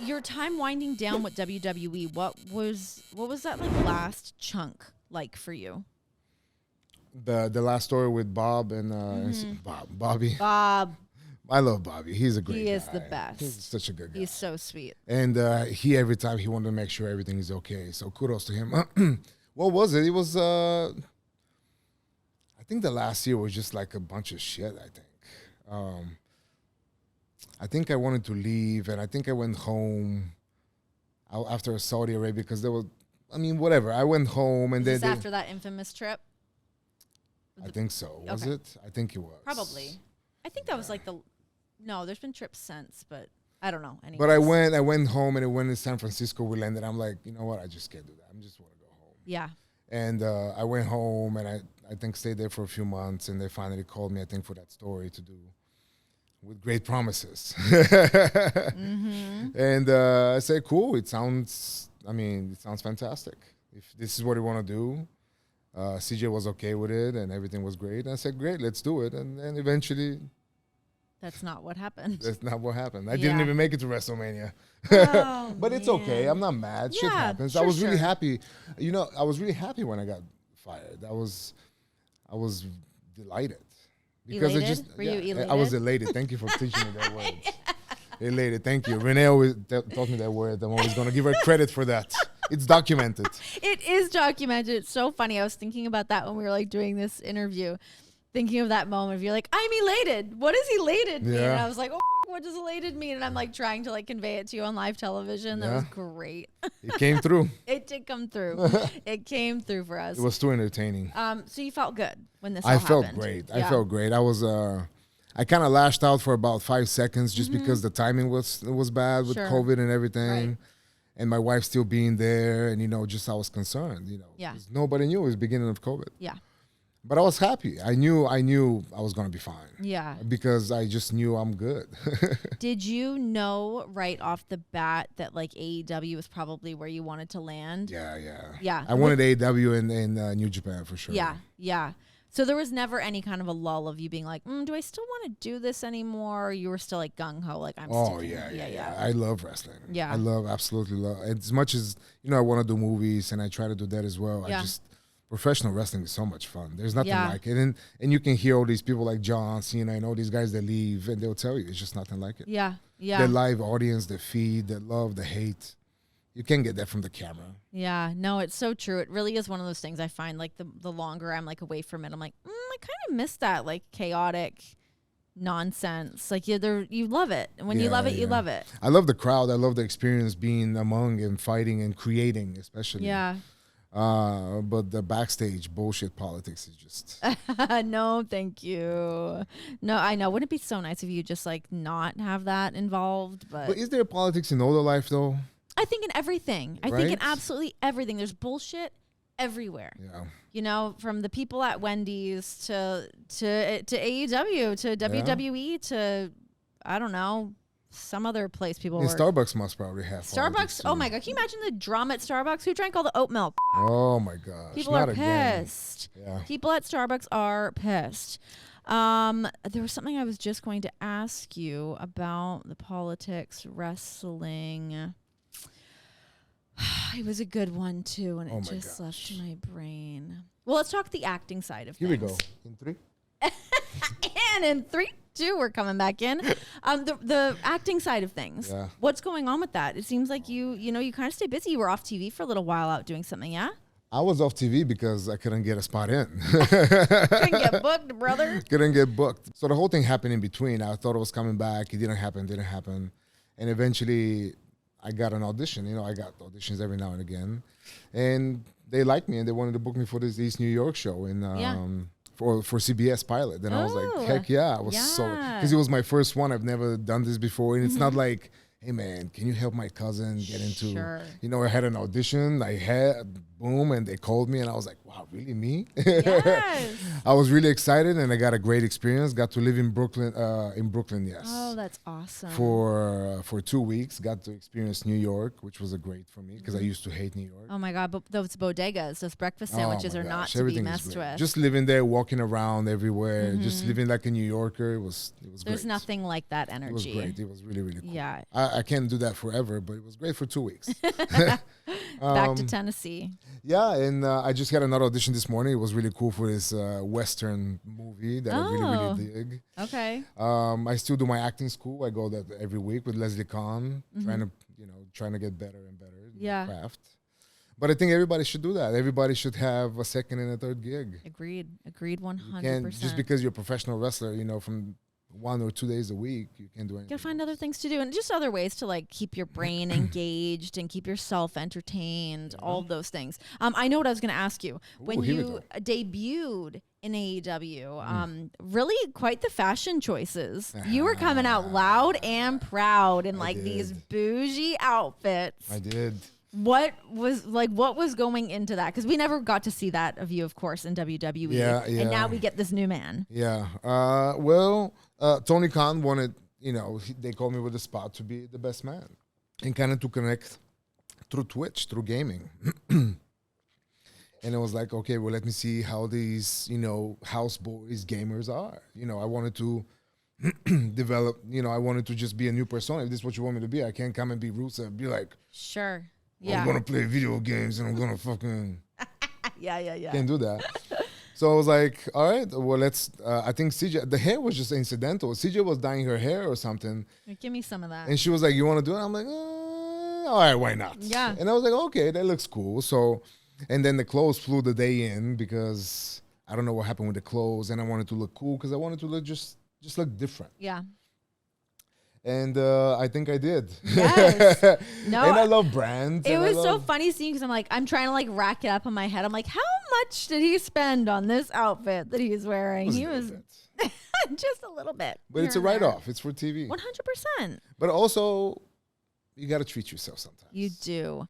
your time winding down with WWE, what was that like last chunk like for you? The last story with Bob and Bobby. Bob. I love Bobby. He's a great guy. He is the best. He's such a good guy. He's so sweet. And he, every time, he wanted to make sure everything is okay. So kudos to him. What was it? It was, I think the last year was just like a bunch of shit, I think. I think I wanted to leave, and I think I went home after Saudi Arabia because there was, I mean, whatever. I went home and then after that infamous trip. I think so. Was it? I think it was. Probably. I think that was like no, there's been trips since, but I don't know. Anyways. But I went home, and when in San Francisco we landed, I'm like, you know what? I just can't do that. I just want to go home. Yeah. And I went home, and I think stayed there for a few months, and they finally called me, I think, for that story to do with great promises. And I said, cool. It sounds fantastic. If this is what you want to do. CJ was okay with it, and everything was great. And I said, great, let's do it. And then eventually... That's not what happened. That's not what happened. I didn't even make it to WrestleMania. Oh, but it's okay. I'm not mad. Shit happens. I was really happy. I was really happy when I got fired. I was delighted. Because elated? it just... Were you elated? I was elated. Thank you for teaching me that word. Elated. Thank you. Renee always taught me that word. I'm always going to give her credit for that. It's documented. It is documented. It's so funny. I was thinking about that when we were like doing this interview. Thinking of that moment of you're like, I'm elated. What does elated mean? And I was like, oh, what does elated mean? And I'm like trying to like convey it to you on live television. That was great. It came through. It did come through. It came through for us. It was too entertaining. So you felt good when this all happened. I felt great. Yeah. I felt great. I was I kind of lashed out for about 5 seconds just because the timing was bad with COVID and everything. Right. And my wife still being there, and just I was concerned, nobody knew it was the beginning of COVID. Yeah. But I was happy. I knew I was going to be fine. Yeah. Because I just knew I'm good. Did you know right off the bat that like AEW was probably where you wanted to land? Yeah. I wanted AEW in New Japan for sure. Yeah. So there was never any kind of a lull of you being like, do I still want to do this anymore? Or you were still like gung-ho, like I'm still yeah. I love wrestling. Yeah. Absolutely love. As much as, I want to do movies and I try to do that as well. Yeah. Professional wrestling is so much fun. There's nothing like it. And you can hear all these people like John Cena and all these guys that leave, and they'll tell you it's just nothing like it. Yeah. The live audience, the feed, the love, the hate. You can't get that from the camera. Yeah, no, it's so true. It really is one of those things I find like the longer I'm like away from it, I'm like, I kind of miss that like chaotic nonsense. Like you love it. And when you love it, you love it. I love the crowd. I love the experience being among and fighting and creating, especially. Yeah. But the backstage bullshit politics is just... No, thank you. No, I know. Wouldn't it be so nice if you just like not have that involved? But is there politics in all the life though? I think in everything. I think in absolutely everything. There's bullshit everywhere. Yeah. From the people at Wendy's to AEW to WWE to I don't know. Some other place people work. Starbucks must probably have Starbucks. Oh my God! Can you imagine the drama at Starbucks? Who drank all the oat milk? Oh my gosh! People are pissed. Yeah. People at Starbucks are pissed. There was something I was just going to ask you about the politics, wrestling. It was a good one too, and it just left my brain. Well, let's talk the acting side of things. Here we go. In 3. And in 3, 2, we're coming back in. The acting side of things. Yeah. What's going on with that? It seems like you kind of stay busy. You were off TV for a little while out doing something, yeah? I was off TV because I couldn't get a spot in. Couldn't get booked, brother. Couldn't get booked. So the whole thing happened in between. I thought it was coming back. It didn't happen. And eventually I got an audition. I got auditions every now and again. And they liked me and they wanted to book me for this East New York show in for CBS pilot. And I was like, heck yeah. I was because it was my first one. I've never done this before. And it's not like, hey man, can you help my cousin get into, I had an audition. Boom, and they called me and I was like, wow, really me? Yes. I was really excited and I got a great experience. Got to live in Brooklyn, yes. Oh, that's awesome. For 2 weeks, got to experience New York, which was a great for me because I used to hate New York. Oh my God, but those bodegas, those breakfast sandwiches are not to be messed with. Just living there, walking around everywhere, just living like a New Yorker, it was There's great. Nothing like that energy. It was great. It was really, really cool. Yeah. I can't do that forever, but it was great for 2 weeks. Back to Tennessee. Yeah, and I just had another audition this morning. It was really cool for this Western movie that I really dig. Okay. I still do my acting school. I go that every week with Leslie Kahn, trying to get better and better in my craft. But I think everybody should do that. Everybody should have a second and a third gig. Agreed 100%. And just because you're a professional wrestler, from 1 or 2 days a week, you can't do anything. You gotta find other things to do, and just other ways to like keep your brain engaged and keep yourself entertained. All of those things. I know what I was gonna ask you when you debuted in AEW. Really quite the fashion choices. You were coming out loud and proud in like these bougie outfits. I did. What was going into that? Because we never got to see that of you, of course, in WWE. Yeah. And now we get this new man. Yeah. Tony Khan wanted, they called me with a spot to be the best man and kind of to connect through Twitch, through gaming. And it was like, okay, well, let me see how these, house boys gamers are. I wanted to develop, I wanted to just be a new persona. If this is what you want me to be, I can't come and be Rusev and be like, sure. Yeah. I'm going to play video games and I'm going to fucking... Yeah. Can't do that. So I was like, all right, well, let's... I think CJ... The hair was just incidental. CJ was dyeing her hair or something. Give me some of that. And she was like, you want to do it? I'm like, all right, why not? Yeah. And I was like, okay, that looks cool. So... And then the clothes flew the day in because I don't know what happened with the clothes. And I wanted to look cool because I wanted to look just look different. Yeah. And I think I did. Yes. No. And I love brands. It was so funny seeing because I'm trying to like rack it up in my head. I'm like, how much did he spend on this outfit that he's wearing? He was just a little bit. But it's a write-off. It's for TV. 100%. But also, you got to treat yourself sometimes. You do.